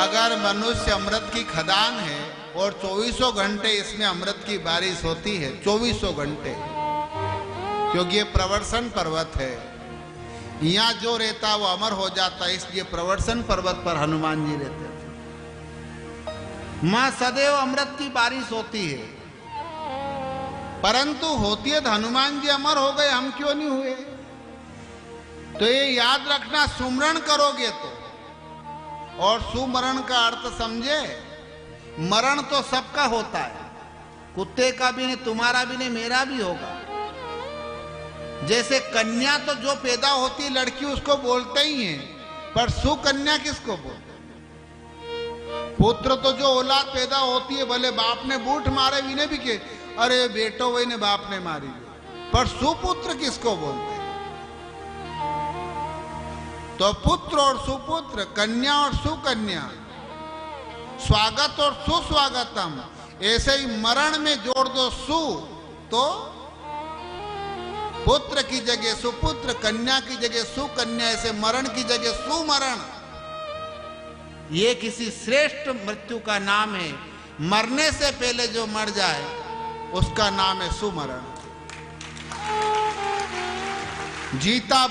अगर मनुष्य अमृत की खदान है और 24 घंटे इसमें अमृत की बारिश होती है, 24 घंटे, क्योंकि ये प्रवर्षण पर्वत है, यहाँ जो रहता वो अमर हो जाता है, इसलिए प्रवर्षण पर्वत पर हनुमान जी रहते थे। मां सदैव अमृत की बारिश होती है, परंतु होती है तो हनुमान जी अमर हो गए, हम क्यों नहीं हुए? तो ये याद रखना, सुमरण करोगे तो, और सुमरण का अर्थ समझे, मरण तो सबका होता है, कुत्ते का भी नहीं, तुम्हारा भी नहीं, मेरा भी होगा। जैसे कन्या तो जो पैदा होती लड़की उसको बोलते ही हैं, पर सुकन्या किसको बोलते? पुत्र तो जो औलाद पैदा होती है, भले बाप ने बूट मारे विने भी के, अरे बेटो वही ने बाप ने मारी, पर सुपुत्र किसको बोलते? तो पुत्र और सुपुत्र, कन्या और सुकन्या, स्वागत और सुस्वागतम, ऐसे ही मरण में जोड़ दो सु, तो पुत्र की जगह सुपुत्र, कन्या की जगह सुकन्या, ऐसे मरण की जगह सुमरण। ये किसी श्रेष्ठ मृत्यु का नाम है। मरने से पहले जो मर जाए उसका नाम है सुमरण। जीता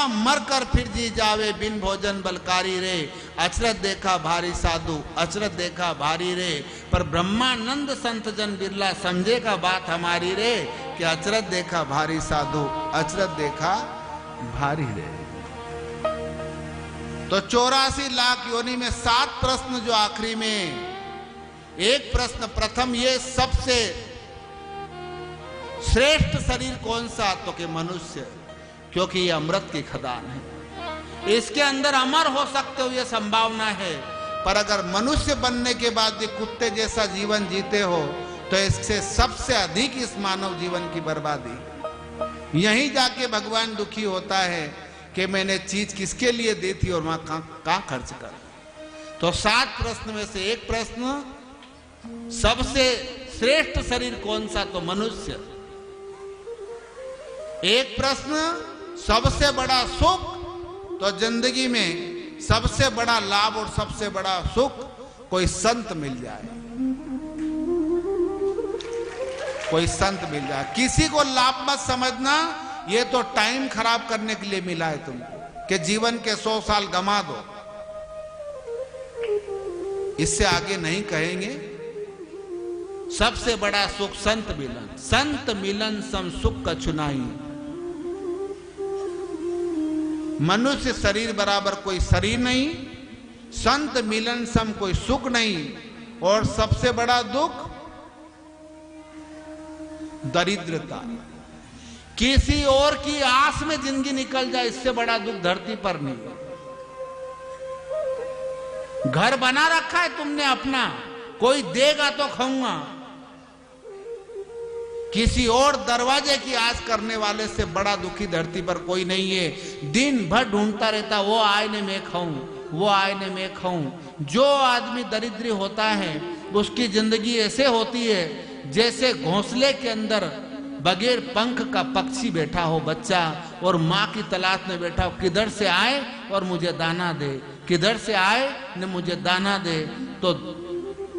मरकर फिर जी जावे, बिन भोजन बलकारी रे, अचरज देखा भारी साधु, अचरज देखा भारी रे, पर ब्रह्मानंद संत जन बिरला समझेगा बात हमारी रे, कि अचरज देखा भारी साधु, अचरज देखा भारी रे। तो 84 लाख योनि में 7 प्रश्न, जो आखिरी में एक प्रश्न, प्रथम ये सबसे श्रेष्ठ शरीर कौन सा? तो कि मनुष्य, क्योंकि ये अमृत की खदान है, इसके अंदर अमर हो सकते हो, ये संभावना है। पर अगर मनुष्य बनने के बाद ये कुत्ते जैसा जीवन जीते हो, तो इससे सबसे अधिक इस मानव जीवन की बर्बादी। यहीं जाके भगवान दुखी होता है कि मैंने चीज किसके लिए दी थी और वहां कहां खर्च कर। तो 7 प्रश्न में से एक प्रश्न, सबसे श्रेष्ठ शरीर कौन सा? तो मनुष्य। एक प्रश्न, सबसे बड़ा सुख, तो जिंदगी में सबसे बड़ा लाभ और सबसे बड़ा सुख कोई संत मिल जाए, कोई संत मिल जाए। किसी को लाभ मत समझना, ये तो टाइम खराब करने के लिए मिला है तुमको, कि जीवन के 100 साल गमा दो, इससे आगे नहीं कहेंगे। सबसे बड़ा सुख संत मिलन, संत मिलन सम सुख कछु नाही। मनुष्य शरीर बराबर कोई शरीर नहीं, संत मिलन सम कोई सुख नहीं, और सबसे बड़ा दुख दरिद्रता। किसी और की आस में जिंदगी निकल जाए, इससे बड़ा दुख धरती पर नहीं। घर बना रखा है तुमने अपना, कोई देगा तो खाऊंगा, किसी और दरवाजे की आस करने वाले से बड़ा दुखी धरती पर कोई नहीं है। दिन भर ढूंढता रहता, वो आए ने मैं खाऊं, वो आए ने मैं खाऊं। जो आदमी दरिद्री होता है उसकी जिंदगी ऐसे होती है जैसे घोंसले के अंदर बगैर पंख का पक्षी बैठा हो बच्चा, और माँ की तलाश में बैठा हो, किधर से आए और मुझे दाना दे, किधर से आए ने मुझे दाना दे। तो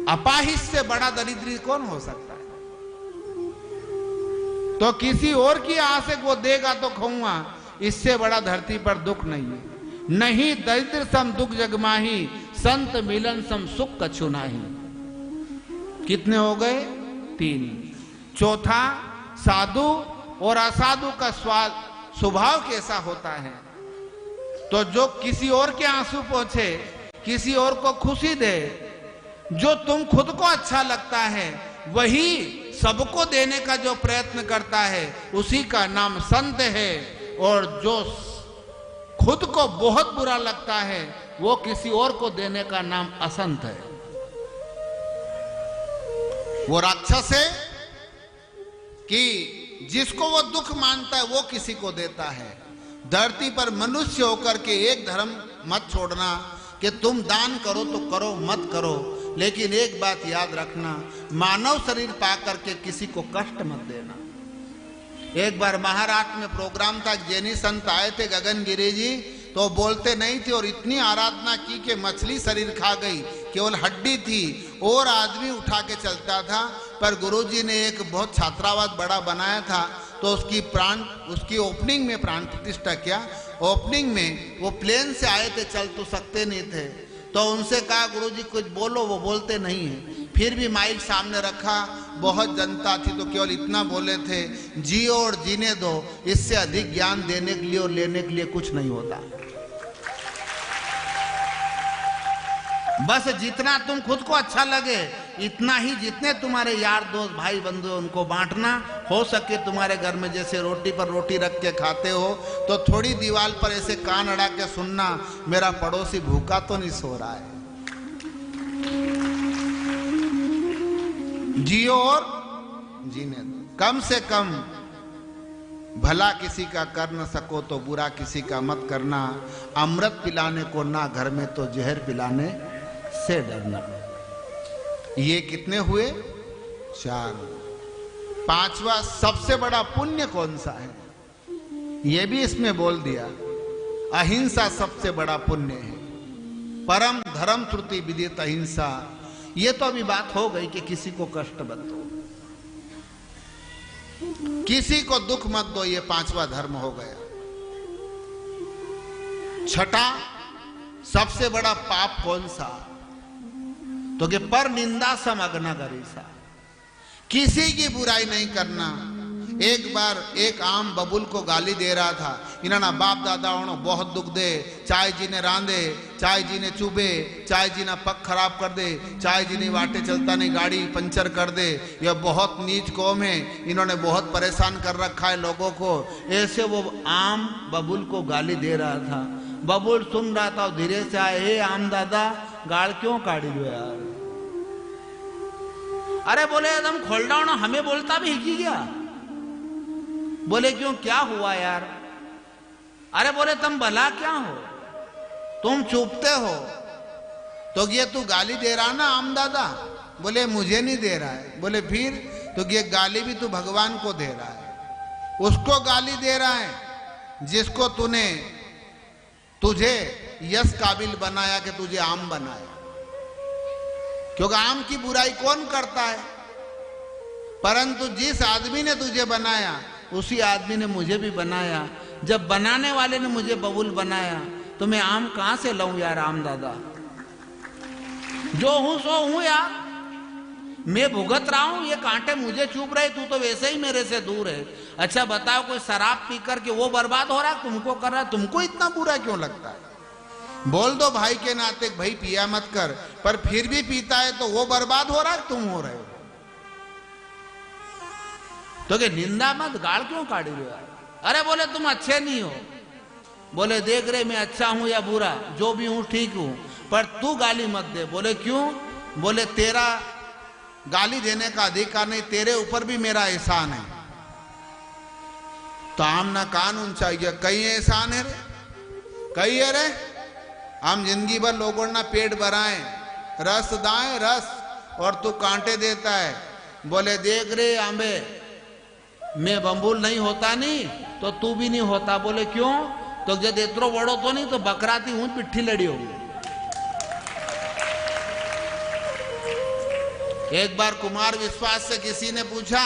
अपाहिज से बड़ा दरिद्री कौन हो सकता है? तो किसी और की आस है, वो देगा तो खाऊंगा, इससे बड़ा धरती पर दुख नहीं है। नहीं दरिद्र सम दुख जगमाही, संत मिलन सम सुख कछु नाही। कितने हो गए? 3। चौथा, साधु और असाधु का स्वभाव कैसा होता है? तो जो किसी और के आंसू पोंछे, किसी और को खुशी दे, जो तुम खुद को अच्छा लगता है वही सबको देने का जो प्रयत्न करता है, उसी का नाम संत है। और जो खुद को बहुत बुरा लगता है, वो किसी और को देने का नाम असंत है। वो राक्षस है कि जिसको वो दुख मानता है वो किसी को देता है। धरती पर मनुष्य होकर के एक धर्म मत छोड़ना कि तुम दान करो तो करो, मत करो, लेकिन एक बात याद रखना, मानव शरीर पा करके किसी को कष्ट मत देना। एक बार महाराष्ट्र में प्रोग्राम था, जैनी संत आए थे गगन गिरी जी, तो बोलते नहीं थे और इतनी आराधना की कि मछली शरीर खा गई, केवल हड्डी थी और आदमी उठा के चलता था। पर गुरुजी ने एक बहुत छात्रावास बड़ा बनाया था, तो उसकी ओपनिंग में प्राण प्रतिष्ठा किया। ओपनिंग में वो प्लेन से आए थे, चल तो सकते नहीं थे, तो उनसे कहा गुरुजी कुछ बोलो, वो बोलते नहीं है। फिर भी माइक सामने रखा, बहुत जनता थी, तो केवल इतना बोले थे, जियो और जीने दो, इससे अधिक ज्ञान देने के लिए और लेने के लिए कुछ नहीं होता। बस जितना तुम खुद को अच्छा लगे इतना ही, जितने तुम्हारे यार दोस्त भाई बंधु उनको बांटना। हो सके तुम्हारे घर में जैसे रोटी पर रोटी रख के खाते हो, तो थोड़ी दीवार पर ऐसे कान अड़ा के सुनना, मेरा पड़ोसी भूखा तो नहीं सो रहा है। जियो और जीने दो, कम से कम भला किसी का कर न सको तो बुरा किसी का मत करना। अमृत पिलाने को ना घर में तो जहर पिलाने से डरना। ये कितने हुए? 4। 5वां सबसे बड़ा पुण्य कौन सा है? ये भी इसमें बोल दिया, अहिंसा सबसे बड़ा पुण्य है। परम धर्म श्रुति विदित अहिंसा। ये तो अभी बात हो गई कि किसी को कष्ट मत दो, किसी को दुख मत दो, ये 5वां धर्म हो गया। 6ठा सबसे बड़ा पाप कौन सा? तो कि पर निंदा सम अग्न करीसा, किसी की बुराई नहीं करना। एक बार एक आम बबुल को गाली दे रहा था, इन्होंने बाप दादाओं बहुत दुख दे, चाय जी ने रांधे, चाय जी ने चुबे, चाय जी ने पग खराब कर दे, चाय जी ने वाटे चलता नहीं गाड़ी पंचर कर दे, यह बहुत नीच कौम है, इन्होंने बहुत परेशान कर रखा है लोगों को। ऐसे वो आम बबुल को गाली दे रहा था। बबुल सुन रहा था, धीरे से आए, हे आम दादा गाड़ क्यों काढ़ी लो यार? अरे बोले एकदम खोल डाउन, हमें बोलता भी हिकी गया। बोले क्यों, क्या हुआ यार? अरे बोले तुम भला क्या हो, तुम चुपते हो, तो ये तू गाली दे रहा ना आम दादा? बोले मुझे नहीं दे रहा है। बोले फिर? तो ये गाली भी तू भगवान को दे रहा है, उसको गाली दे रहा है जिसको तूने तुझे यश काबिल बनाया कि तुझे आम बनाया। क्योंकि आम की बुराई कौन करता है? परंतु जिस आदमी ने तुझे बनाया उसी आदमी ने मुझे भी बनाया। जब बनाने वाले ने मुझे बबुल बनाया तो मैं आम कहां से लाऊं यार आम दादा? जो हूं सो हूं यार, मैं भुगत रहा हूं, ये कांटे मुझे चुभ रहे, तू तो वैसे ही मेरे से दूर है। अच्छा बताओ, कोई शराब पी करके वो बर्बाद हो रहा है, तुमको कर रहा है, तुमको इतना बुरा क्यों लगता है? बोल दो भाई के नाते, भाई पिया मत कर, पर फिर भी पीता है तो वो बर्बाद हो रहा है, तुम हो रहे हो। तो कि निंदा मत, गाड़ क्यों काढ़ी रहे यार? अरे बोले तुम अच्छे नहीं हो। बोले देख रहे मैं अच्छा हूं या बुरा, जो भी हूं ठीक हूं, पर तू गाली मत दे। बोले क्यों? बोले तेरा गाली देने का अधिकार नहीं, तेरे ऊपर भी मेरा एहसान है। तो आम ना कान ऊंचा गया, कई एहसान है रे, कई है रे। हम जिंदगी भर लोगों ना पेट भराए, रस दाए रस, और तू कांटे देता है। बोले देख रे आंबे, मैं बम्बुल नहीं होता नहीं तो तू भी नहीं होता। बोले क्यों? तो जब इतरो बड़ो तो नहीं तो बकराती हूं, पिट्ठी लड़ी होगी। एक बार कुमार विश्वास से किसी ने पूछा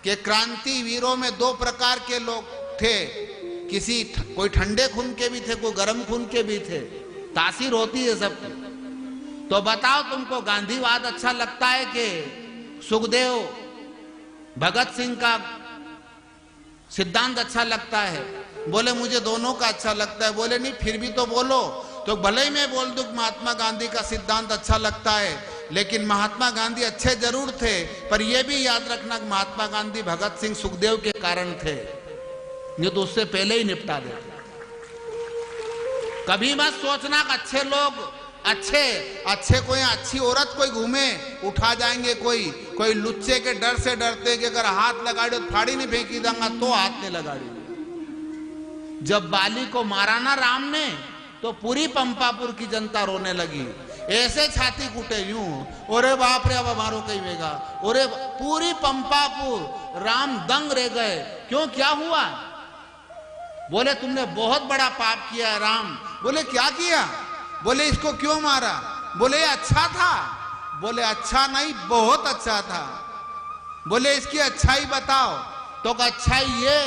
कि क्रांति वीरों में 2 प्रकार के लोग थे, कोई ठंडे खून के भी थे, कोई गर्म खून के भी थे, तासीर होती है सबकी। तो बताओ तुमको गांधीवाद अच्छा लगता है कि सुखदेव भगत सिंह का सिद्धांत अच्छा लगता है? बोले मुझे दोनों का अच्छा लगता है। बोले नहीं फिर भी तो बोलो। तो भले ही मैं बोल दूं महात्मा गांधी का सिद्धांत अच्छा लगता है, लेकिन महात्मा गांधी अच्छे जरूर थे, पर यह भी याद रखना कि महात्मा गांधी भगत सिंह सुखदेव के कारण थे, ये तो उससे पहले ही निपटा देते। कभी मत सोचना कि अच्छे लोग अच्छे कोई अच्छी औरत कोई घूमे उठा जाएंगे, कोई लुच्चे के डर से डरते कि अगर हाथ लगाड़ी तो फाड़ी नहीं फेंकी दूंगा, तो हाथ ने लगाड़ी। जब बाली को मारा ना राम ने तो पूरी पंपापुर की जनता रोने लगी, ऐसे छाती कूटे यूं, ओरे बाप रे अब हमारो कहीं वेगा, ओरे पूरी पंपापुर राम दंग रह गए। क्यों, क्या हुआ? बोले तुमने बहुत बड़ा पाप किया है राम। बोले क्या किया? बोले इसको क्यों मारा? बोले अच्छा था। बोले अच्छा नहीं, बहुत अच्छा था। बोले इसकी अच्छाई बताओ। तो अच्छाई ये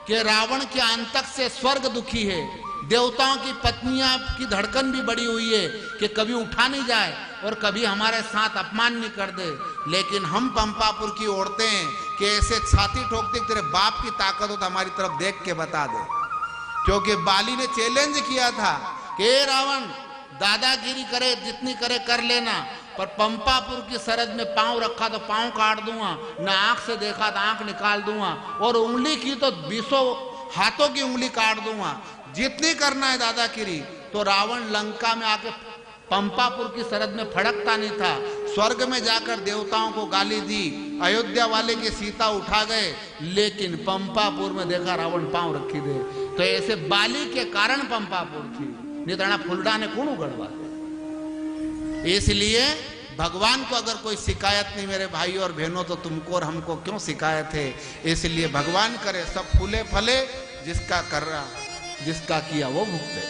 कि रावण के आंतक से स्वर्ग दुखी है, देवताओं की पत्नियां की धड़कन भी बड़ी हुई है कि कभी उठा नहीं जाए और कभी हमारे साथ अपमान नहीं कर दे। लेकिन हम पंपापुर की औरतें कि ऐसे छाती ठोकते तेरे बाप की ताकत हो तो हमारी तरफ देख के बता दे। क्योंकि बाली ने चैलेंज किया था कि रावण दादागिरी करे, जितनी करे कर लेना, पर पंपापुर की सरहद में पांव रखा तो पांव काट दूंगा, न आंख से देखा तो आंख निकाल दूंगा, और उंगली की तो 20 हाथों की उंगली काट दूंगा। जितनी करना है दादागिरी। तो रावण लंका में आके पंपापुर की सरहद में फड़कता नहीं था, स्वर्ग में जाकर देवताओं को गाली दी, अयोध्या वाले की सीता उठा गए, लेकिन पंपापुर में देखा रावण पांव रखी दे। तो ऐसे बाली के कारण पंपापुर थी, नहीं तो फुलडा ने कौन उगड़वा। इसलिए भगवान को अगर कोई शिकायत नहीं मेरे भाई और बहनों, तो तुमको और हमको क्यों शिकायत है? इसलिए भगवान करे सब फूले फले, जिसका कर रहा जिसका किया वो भुगते।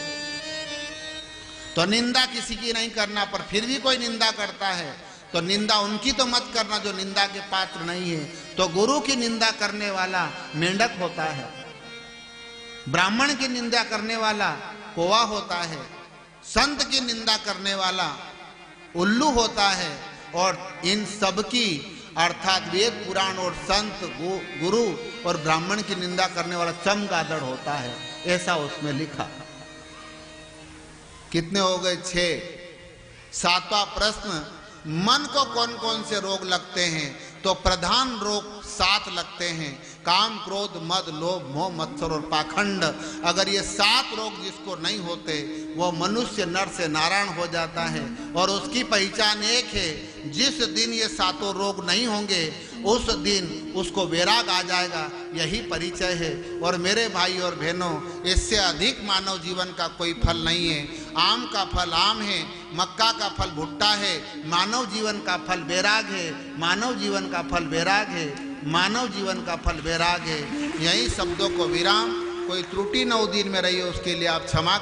तो निंदा किसी की नहीं करना, पर फिर भी कोई निंदा करता है तो निंदा उनकी तो मत करना जो निंदा के पात्र नहीं है। तो गुरु की निंदा करने वाला मेंढक होता है, ब्राह्मण की निंदा करने वाला कौवा होता है, संत की निंदा करने वाला उल्लू होता है, और इन सब की अर्थात वेद पुराण और संत गुरु और ब्राह्मण की निंदा करने वाला चमगादड़ होता है, ऐसा उसमें लिखा। कितने हो गए? 6। 7वां प्रश्न, मन को कौन कौन से रोग लगते हैं? तो प्रधान रोग 7 लगते हैं, काम, क्रोध, मद, लोभ, मोह, मत्सर और पाखंड। अगर ये 7 रोग जिसको नहीं होते वो मनुष्य नर से नारायण हो जाता है। और उसकी पहचान एक है, जिस दिन ये 7 रोग नहीं होंगे उस दिन उसको वैराग आ जाएगा, यही परिचय है। और मेरे भाई और बहनों, इससे अधिक मानव जीवन का कोई फल नहीं है। आम का फल आम है, मक्का का फल भुट्टा है, मानव जीवन का फल वैराग है, मानव जीवन का फल वैराग है, मानव जीवन का फल वैराग है। यही शब्दों को विराम। कोई त्रुटि 9 दिन में रही है उसके लिए आप क्षमा